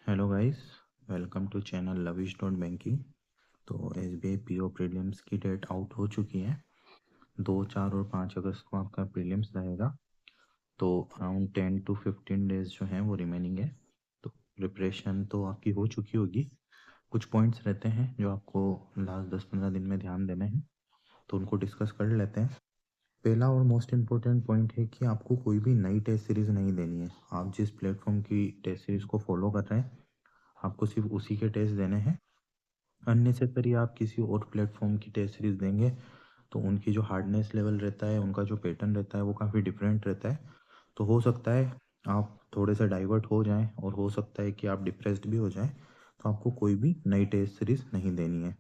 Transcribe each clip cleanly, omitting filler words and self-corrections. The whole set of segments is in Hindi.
Hello guys, welcome to channel Lavish dot banking. तो एसबीआई पीओ प्रीलिम्स की डेट आउट हो चुकी है। 2, 4 और 5 अगस्त को आपका प्रीलिम्स रहेगा। तो अराउंड 10 to 15 डेज जो हैं वो रिमेनिंग है। तो प्रिपरेशन तो आपकी हो चुकी होगी। कुछ पॉइंट्स रहते हैं जो आपको लास्ट 10-15 दिन में ध्यान देने हैं, तो उनको डिस्कस कर लेते हैं। पहला और मोस्ट इम्पोर्टेंट पॉइंट है कि आपको कोई भी नई टेस्ट सीरीज़ नहीं देनी है। आप जिस प्लेटफॉर्म की टेस्ट सीरीज़ को फॉलो कर रहे हैं, आपको सिर्फ उसी के टेस्ट देने हैं। अननेसेसरी आप किसी और प्लेटफॉर्म की टेस्ट सीरीज देंगे तो उनकी जो हार्डनेस लेवल रहता है, उनका जो पैटर्न रहता है वो काफ़ी डिफरेंट रहता है। तो हो सकता है आप थोड़े से डाइवर्ट हो जाएं और हो सकता है कि आप डिप्रेस्ड भी हो जाएं। तो आपको कोई भी नई टेस्ट सीरीज नहीं देनी है।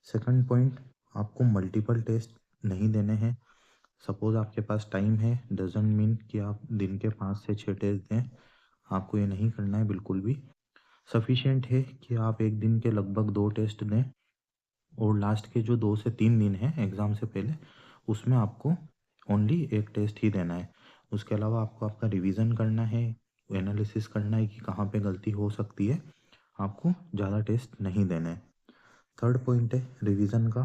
सेकंड पॉइंट, आपको मल्टीपल टेस्ट नहीं देने हैं। सपोज़ आपके पास टाइम है, डजेंट मीन कि आप दिन के 5 से 6 टेस्ट दें। आपको ये नहीं करना है बिल्कुल भी। सफिशिएंट है कि आप एक दिन के लगभग 2 टेस्ट दें और लास्ट के जो 2 से 3 दिन हैं एग्ज़ाम से पहले, उसमें आपको ओनली एक टेस्ट ही देना है। उसके अलावा आपको आपका रिवीजन करना है, एनालिसिस करना है कि कहाँ पे गलती हो सकती है। आपको ज़्यादा टेस्ट नहीं देने हैं। थर्ड पॉइंट है रिवीजन का।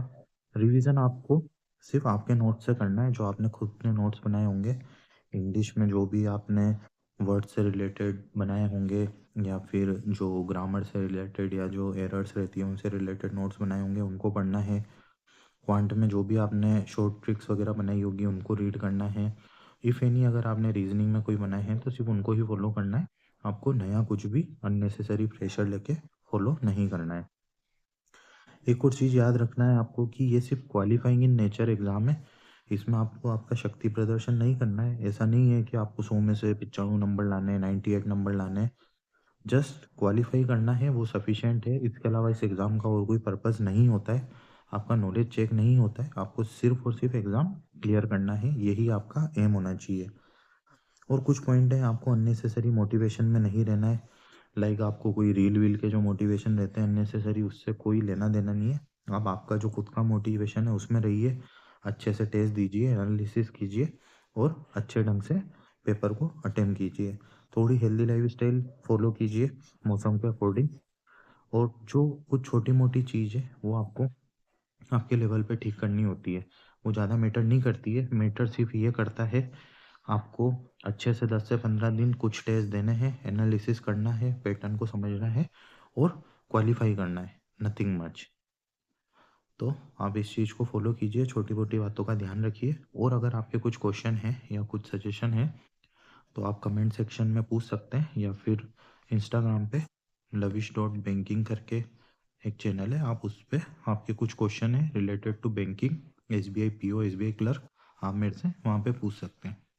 रिवीजन आपको सिर्फ आपके नोट्स से करना है, जो आपने खुद ने नोट्स बनाए होंगे। इंग्लिश में जो भी आपने वर्ड से रिलेटेड बनाए होंगे, या फिर जो ग्रामर से रिलेटेड या जो एरर्स रहती है उनसे रिलेटेड नोट्स बनाए होंगे, उनको पढ़ना है। क्वांट में जो भी आपने शॉर्ट ट्रिक्स वगैरह बनाई होगी उनको रीड करना है। इफ़ एनी अगर आपने रीजनिंग में कोई बनाए हैं तो सिर्फ उनको ही फॉलो करना है। आपको नया कुछ भी अननेसेसरी प्रेशर लेके फॉलो नहीं करना है। एक और चीज़ याद रखना है आपको कि ये सिर्फ क्वालिफाइंग इन नेचर एग्ज़ाम है। इसमें आपको आपका शक्ति प्रदर्शन नहीं करना है। ऐसा नहीं है कि आपको 100 में से 95 नंबर लाने हैं, 98 नंबर लाने हैं। जस्ट क्वालिफाई करना है, वो सफिशिएंट है। इसके अलावा इस एग्ज़ाम का और कोई पर्पज़ नहीं होता है। आपका नॉलेज चेक नहीं होता है। आपको सिर्फ और सिर्फ एग्ज़ाम क्लियर करना है, यही आपका एम होना चाहिए। और कुछ पॉइंट है, आपको अननेसेसरी मोटिवेशन में नहीं रहना है। लाइक आपको कोई रील वील के जो मोटिवेशन रहते हैं अननेसेसरी, उससे कोई लेना देना नहीं है। आप आपका जो खुद का मोटिवेशन है उसमें रहिए। अच्छे से टेस्ट दीजिए, एनालिसिस कीजिए और अच्छे ढंग से पेपर को अटेम्प्ट कीजिए। थोड़ी हेल्दी लाइफस्टाइल फॉलो कीजिए मौसम के अकॉर्डिंग। और जो कुछ छोटी मोटी चीज़ है वो आपको आपके लेवल पे ठीक करनी होती है। वो ज़्यादा मैटर नहीं करती है। मैटर सिर्फ ये करता है, आपको अच्छे से 10 से 15 दिन कुछ टेस्ट देने हैं, एनालिसिस करना है, पैटर्न को समझना है और क्वालिफाई करना है, नथिंग मच। तो आप इस चीज़ को फॉलो कीजिए, छोटी मोटी बातों का ध्यान रखिए। और अगर आपके कुछ क्वेश्चन हैं या कुछ सजेशन है तो आप कमेंट सेक्शन में पूछ सकते हैं, या फिर इंस्टाग्राम पे लविश डॉट बैंकिंग करके एक चैनल है, आप उस पर आपके कुछ क्वेश्चन है related to banking, SBI PO, SBI clerk, आप मेरे से वहाँ पे पूछ सकते हैं।